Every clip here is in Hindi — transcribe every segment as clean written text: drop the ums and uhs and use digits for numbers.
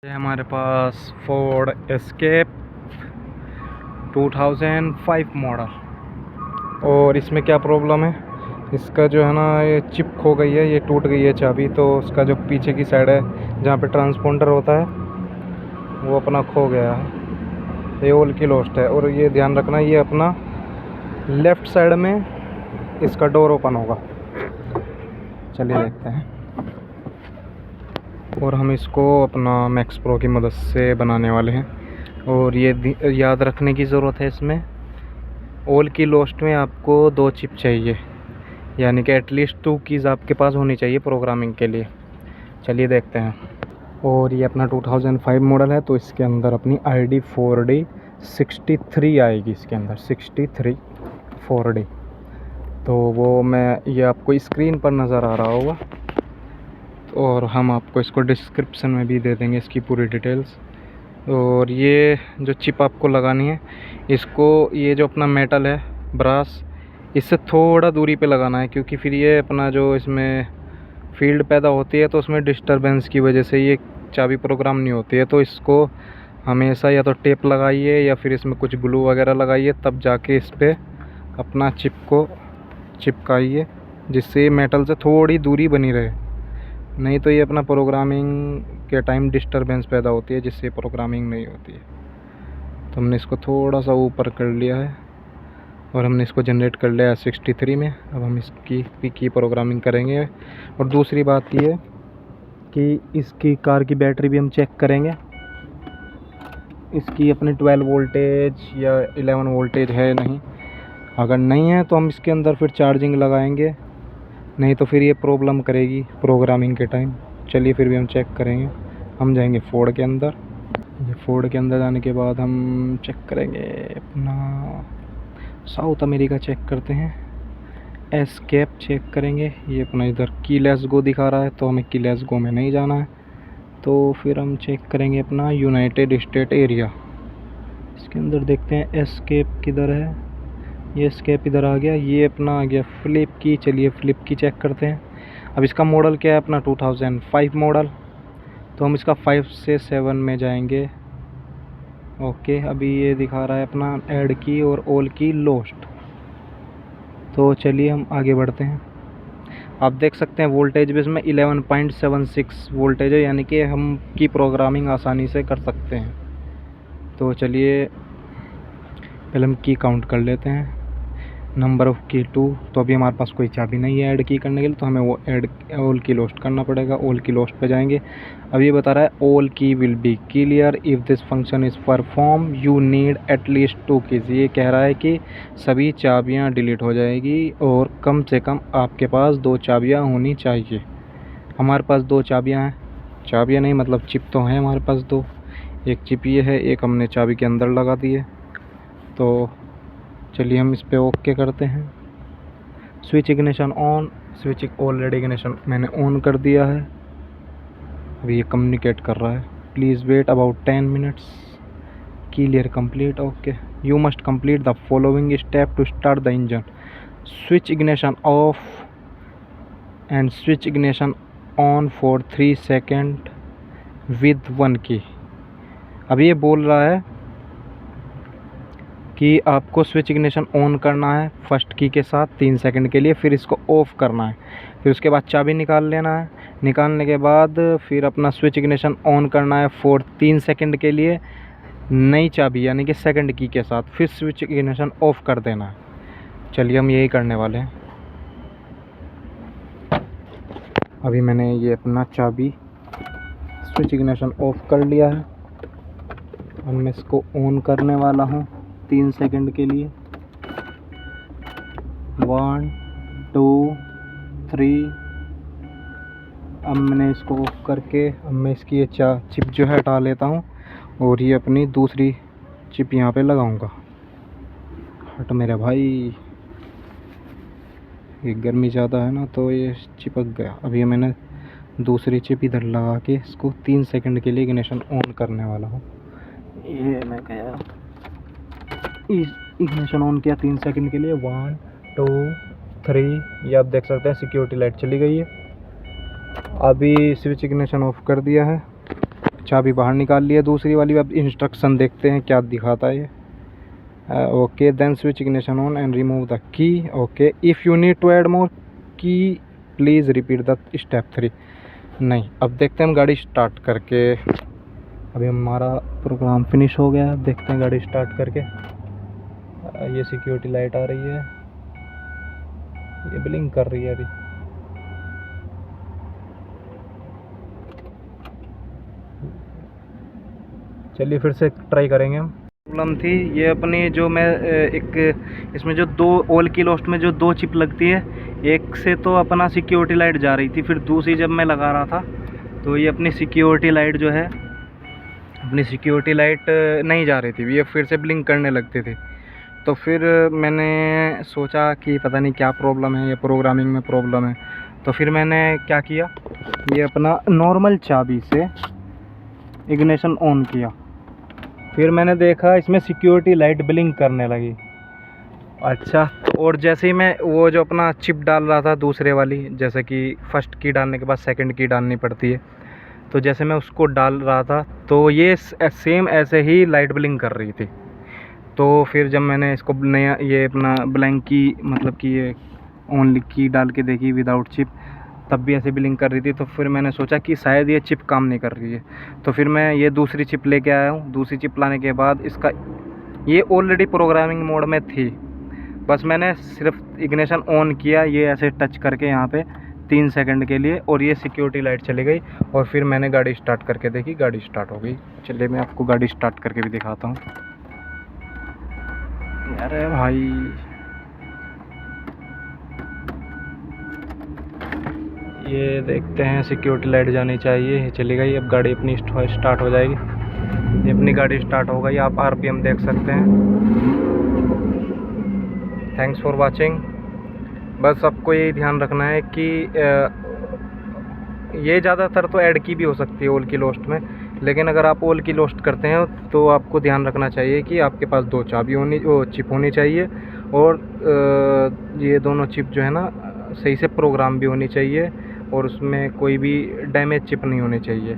ये हमारे पास फोर्ड एस्केप 2005 मॉडल। और इसमें क्या प्रॉब्लम है, इसका जो है ना ये चिप खो गई है, ये टूट गई है चाबी। तो उसका जो पीछे की साइड है जहाँ पे ट्रांसपोंडर होता है वो अपना खो गया है, ये ओल की लोस्ट है। और ये ध्यान रखना, ये अपना लेफ़्ट साइड में इसका डोर ओपन होगा। चलिए देखते हैं। और हम इसको अपना मैक्स प्रो की मदद से बनाने वाले हैं। और ये याद रखने की ज़रूरत है, इसमें ओल की लोस्ट में आपको 2 चिप चाहिए, यानी कि एटलीस्ट 2 कीज़ आपके पास होनी चाहिए प्रोग्रामिंग के लिए। चलिए देखते हैं। और ये अपना 2005 मॉडल है, तो इसके अंदर अपनी ID 4D 63 आएगी। इसके अंदर 63 4D, तो वो ये आपको स्क्रीन पर नज़र आ रहा होगा। और हम आपको इसको डिस्क्रिप्शन में भी दे देंगे इसकी पूरी डिटेल्स। और ये जो चिप आपको लगानी है, इसको ये जो अपना मेटल है ब्रास, इससे थोड़ा दूरी पे लगाना है, क्योंकि फिर ये अपना जो इसमें फील्ड पैदा होती है तो उसमें डिस्टरबेंस की वजह से ये चाबी प्रोग्राम नहीं होती है। तो इसको हमेशा या तो टेप लगाइए या फिर इसमें कुछ ग्लू वगैरह लगाइए, तब जाके इस पर अपना चिप को चिपकाइए, जिससे मेटल से थोड़ी दूरी बनी रहे। नहीं तो ये अपना प्रोग्रामिंग के टाइम डिस्टरबेंस पैदा होती है, जिससे प्रोग्रामिंग नहीं होती है। तो हमने इसको थोड़ा सा ऊपर कर लिया है और हमने इसको जनरेट कर लिया है 63 में। अब हम इसकी की प्रोग्रामिंग करेंगे। और दूसरी बात ये कि इसकी कार की बैटरी भी हम चेक करेंगे, इसकी अपनी 12 वोल्टेज या 11 वोल्टेज है नहीं। अगर नहीं है तो हम इसके अंदर फिर चार्जिंग लगाएंगे, नहीं तो फिर ये प्रॉब्लम करेगी प्रोग्रामिंग के टाइम। चलिए फिर भी हम चेक करेंगे। हम जाएंगे फोर्ड के अंदर। ये फोर्ड के अंदर जाने के बाद हम चेक करेंगे अपना साउथ अमेरिका चेक करते हैं, एस्केप चेक करेंगे। ये अपना इधर कीलेस गो दिखा रहा है, तो हमें कीलेस गो में नहीं जाना है। तो फिर हम चेक करेंगे अपना यूनाइटेड स्टेट एरिया। इसके अंदर देखते हैं एस्केप किधर है। ये एस्केप इधर आ गया, ये अपना आ गया फ्लिप की। चलिए फ्लिप की चेक करते हैं। अब इसका मॉडल क्या है, अपना 2005 मॉडल, तो हम इसका 5 से 7 में जाएंगे। ओके, अभी ये दिखा रहा है अपना ऐड की और ऑल की लोस्ट। तो चलिए हम आगे बढ़ते हैं। आप देख सकते हैं वोल्टेज भी इसमें 11.76 वोल्टेज है, यानी कि हम की प्रोग्रामिंग आसानी से कर सकते हैं। तो चलिए पहले हम की काउंट कर लेते हैं। नंबर ऑफ़ की 2। तो अभी हमारे पास कोई चाबी नहीं है ऐड की करने के लिए, तो हमें वो ऐड ऑल की लोस्ट करना पड़ेगा। ऑल की लोस्ट पे जाएंगे। अब ये बता रहा है ऑल की will be clear if this function is perform, you need at least 2 keys. ये कह रहा है कि सभी चाबियां डिलीट हो जाएगी और कम से कम आपके पास 2 चाबियां होनी चाहिए। हमारे पास 2 चाबियां हैं। चाबियां नहीं मतलब चिप तो हैं हमारे पास 2। एक चिप ये है, एक हमने चाबी के अंदर लगा दी है। तो चलिए हम इस पे ओके करते हैं। Switch ignition on. Switch already ignition मैंने ऑन कर दिया है। अभी ये कम्युनिकेट कर रहा है, please wait about 10 minutes, clear complete. Okay, you must complete the following step to start the engine. Switch ignition off and switch ignition on for 3 second with 1 key. अब ये बोल रहा है कि आपको स्विच इग्निशन ऑन करना है फर्स्ट की के साथ 3 सेकंड के लिए, फिर इसको ऑफ़ करना है, फिर उसके बाद चाबी निकाल लेना है। निकालने के बाद फिर अपना स्विच इग्निशन ऑन करना है फॉर 3 सेकंड के लिए नई चाबी यानी कि सेकंड की के साथ, फिर स्विच इग्निशन ऑफ़ कर देना है। चलिए हम यही करने वाले हैं। अभी मैंने ये अपना चाबी स्विच इग्निशन ऑफ़ कर लिया है। अब मैं इसको ऑन करने वाला हूँ 3 सेकंड के लिए। 1 2 3। अब मैंने इसको ऑफ करके अब मैं इसकी ये चिप जो है हटा लेता हूँ और ये अपनी दूसरी चिप यहाँ पे लगाऊंगा। हट मेरे भाई, ये गर्मी ज़्यादा है ना तो ये चिपक गया। अभी मैंने दूसरी चिप इधर लगा के इसको 3 सेकंड के लिए इग्निशन ऑन करने वाला हूँ। ये मैं गया, इग्निशन ऑन किया 3 सेकंड के लिए। 1 2 3। ये आप देख सकते हैं सिक्योरिटी लाइट चली गई है। अभी स्विच इग्निशन ऑफ कर दिया है। चाबी बाहर निकाल लिया दूसरी वाली। अब इंस्ट्रक्शन देखते हैं क्या दिखाता है ये। Okay, then switch ignition on and remove the key. Okay, if you need to add more key please repeat the step 3। नहीं, अब देखते हैं हम गाड़ी स्टार्ट करके। अभी हमारा प्रोग्राम फिनिश हो गया। देखते हैं गाड़ी स्टार्ट करके। ये सिक्योरिटी लाइट आ रही है, ये ब्लिंक कर रही है अभी। चलिए फिर से ट्राई करेंगे हम। प्रॉब्लम थी ये अपनी जो मैं एक इसमें जो दो ऑल की लोस्ट में जो दो चिप लगती है, एक से तो अपना सिक्योरिटी लाइट जा रही थी, फिर दूसरी जब मैं लगा रहा था तो ये अपनी सिक्योरिटी लाइट जो है, अपनी सिक्योरिटी लाइट नहीं जा रही थी, ये फिर से ब्लिंक करने लगती थी। तो फिर मैंने सोचा कि पता नहीं क्या प्रॉब्लम है, ये प्रोग्रामिंग में प्रॉब्लम है। तो फिर मैंने क्या किया, ये अपना नॉर्मल चाबी से इग्निशन ऑन किया। फिर मैंने देखा इसमें सिक्योरिटी लाइट ब्लिंक करने लगी। अच्छा, और जैसे ही मैं वो जो अपना चिप डाल रहा था दूसरे वाली, जैसे कि फर्स्ट की डालने के बाद सेकंड की डालनी पड़ती है, तो जैसे मैं उसको डाल रहा था तो ये सेम ऐसे ही लाइट ब्लिंक कर रही थी। तो फिर जब मैंने इसको नया ये अपना ब्लैंक की मतलब कि ये ओनली की डाल के देखी विदाउट चिप, तब भी ऐसे ब्लिंक कर रही थी। तो फिर मैंने सोचा कि शायद ये चिप काम नहीं कर रही है। तो फिर मैं ये दूसरी चिप लेके आया हूँ। दूसरी चिप लाने के बाद इसका ये ऑलरेडी प्रोग्रामिंग मोड में थी, बस मैंने सिर्फ इग्निशन ऑन किया ये ऐसे टच करके यहाँ पे 3 सेकंड के लिए, और ये सिक्योरिटी लाइट चली गई। और फिर मैंने गाड़ी स्टार्ट करके देखी, गाड़ी स्टार्ट हो गई। चलिए मैं आपको गाड़ी स्टार्ट करके भी दिखाता हूँ। अरे भाई, ये देखते हैं सिक्योरिटी लाइट जानी चाहिए, चली गई। अब गाड़ी अपनी स्टार्ट हो जाएगी। ये अपनी गाड़ी स्टार्ट हो गई, आप आरपीएम देख सकते हैं। Thanks for watching. बस आपको ये ध्यान रखना है कि ये ज़्यादातर तो ऐड की भी हो सकती है ऑल की लोस्ट में, लेकिन अगर आप ऑल की लोस्ट करते हैं तो आपको ध्यान रखना चाहिए कि आपके पास 2 चाबी होनी, वो चिप होनी चाहिए, और ये दोनों चिप जो है ना सही से प्रोग्राम भी होनी चाहिए, और उसमें कोई भी डैमेज चिप नहीं होनी चाहिए।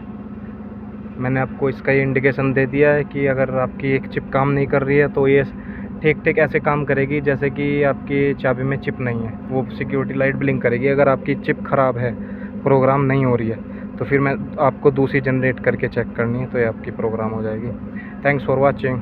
मैंने आपको इसका ये इंडिकेशन दे दिया है कि अगर आपकी एक चिप काम नहीं कर रही है तो ये ठीक ऐसे काम करेगी जैसे कि आपकी चाबी में चिप नहीं है, वो सिक्योरिटी लाइट ब्लिंक करेगी। अगर आपकी चिप ख़राब है, प्रोग्राम नहीं हो रही है, तो फिर मैं आपको दूसरी जनरेट करके चेक करनी है, तो ये आपकी प्रोग्राम हो जाएगी। Thanks for watching.